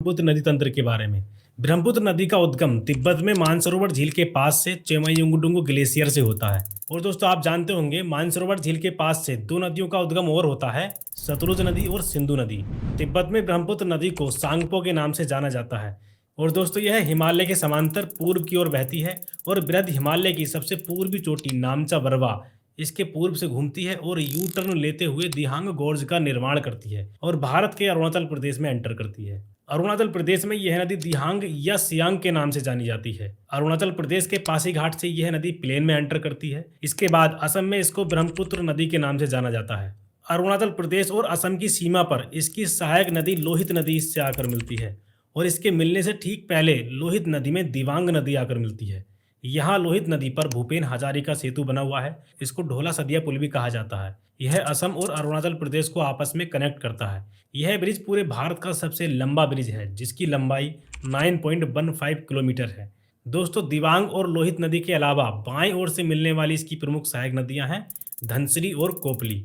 ब्रह्मपुत्र नदी तंत्र के बारे में। ब्रह्मपुत्र नदी का उद्गम तिब्बत में मानसरोवर झील के पास से चेमायुंगडुंगु ग्लेशियर से होता है। और दोस्तों आप जानते होंगे मानसरोवर झील के पास से दो नदियों का उद्गम और होता है, सतलुज नदी और सिंधु नदी। तिब्बत में ब्रह्मपुत्र नदी को सांगपो के नाम से जाना जाता है। और दोस्तों यह हिमालय के समांतर पूर्व की ओर बहती है और बृहद हिमालय की सबसे पूर्वी चोटी नामचा बरवा इसके पूर्व से घूमती है और यू टर्न लेते हुए दिहांग गोर्ज का निर्माण करती है और भारत के अरुणाचल प्रदेश में एंटर करती है। अरुणाचल प्रदेश में यह नदी दिहांग या सियांग के नाम से जानी जाती है। अरुणाचल प्रदेश के पासीघाट से यह नदी प्लेन में एंटर करती है। इसके बाद असम में इसको ब्रह्मपुत्र नदी के नाम से जाना जाता है। अरुणाचल प्रदेश और असम की सीमा पर इसकी सहायक नदी लोहित नदी इससे आकर मिलती है और इसके मिलने से ठीक पहले लोहित नदी में दिवांग नदी आकर मिलती है। यहाँ लोहित नदी पर भूपेन हजारिका सेतु बना हुआ है। इसको ढोला सदिया पुल भी कहा जाता है। यह असम और अरुणाचल प्रदेश को आपस में कनेक्ट करता है। यह ब्रिज पूरे भारत का सबसे लंबा ब्रिज है जिसकी लंबाई 9.15 किलोमीटर है। दोस्तों दिवांग और लोहित नदी के अलावा बाएं ओर से मिलने वाली इसकी प्रमुख सहायक नदियां हैं धनसिरी और कोपली।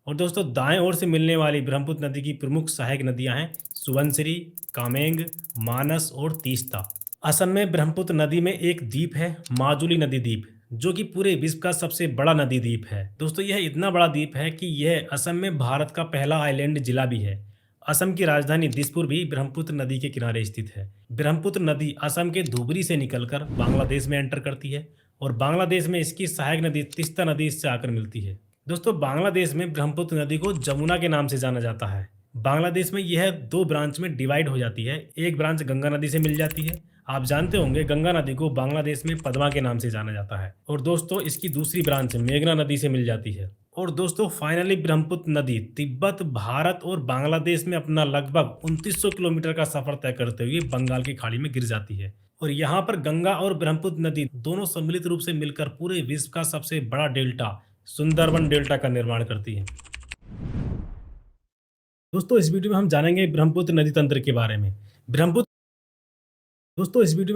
और दोस्तों दाएं ओर से मिलने वाली ब्रह्मपुत्र नदी की प्रमुख सहायक नदियां हैं सुबनसिरी, कामेंग, मानस और तीस्ता। असम में ब्रह्मपुत्र नदी में एक द्वीप है माजुली नदी द्वीप, जो कि पूरे विश्व का सबसे बड़ा नदी द्वीप है। दोस्तों यह इतना बड़ा द्वीप है कि यह असम में भारत का पहला आइलैंड जिला भी है। असम की राजधानी दिसपुर भी ब्रह्मपुत्र नदी के किनारे स्थित है। ब्रह्मपुत्र नदी असम के धुबरी से निकलकर बांग्लादेश में एंटर करती है और बांग्लादेश में इसकी सहायक नदी तीस्ता नदी इससे आकर मिलती है। दोस्तों बांग्लादेश में ब्रह्मपुत्र नदी को जमुना के नाम से जाना जाता है। बांग्लादेश में यह दो ब्रांच में डिवाइड हो जाती है। एक ब्रांच गंगा नदी से मिल जाती है। आप जानते होंगे गंगा नदी को बांग्लादेश में पद्मा के नाम से जाना जाता है। और दोस्तों इसकी दूसरी ब्रांच मेघना नदी से मिल जाती है। और दोस्तों फाइनली ब्रह्मपुत्र नदी तिब्बत, भारत और बांग्लादेश में अपना लगभग 2900 किलोमीटर का सफर तय करते हुए बंगाल की खाड़ी में गिर जाती है। और यहाँ पर गंगा और ब्रह्मपुत्र नदी दोनों सम्मिलित रूप से मिलकर पूरे विश्व का सबसे बड़ा डेल्टा सुंदरबन डेल्टा का निर्माण करती है। दोस्तों इस वीडियो में हम जानेंगे ब्रह्मपुत्र नदी तंत्र के बारे में। ब्रह्मपुत्र दोस्तों इस वीडियो में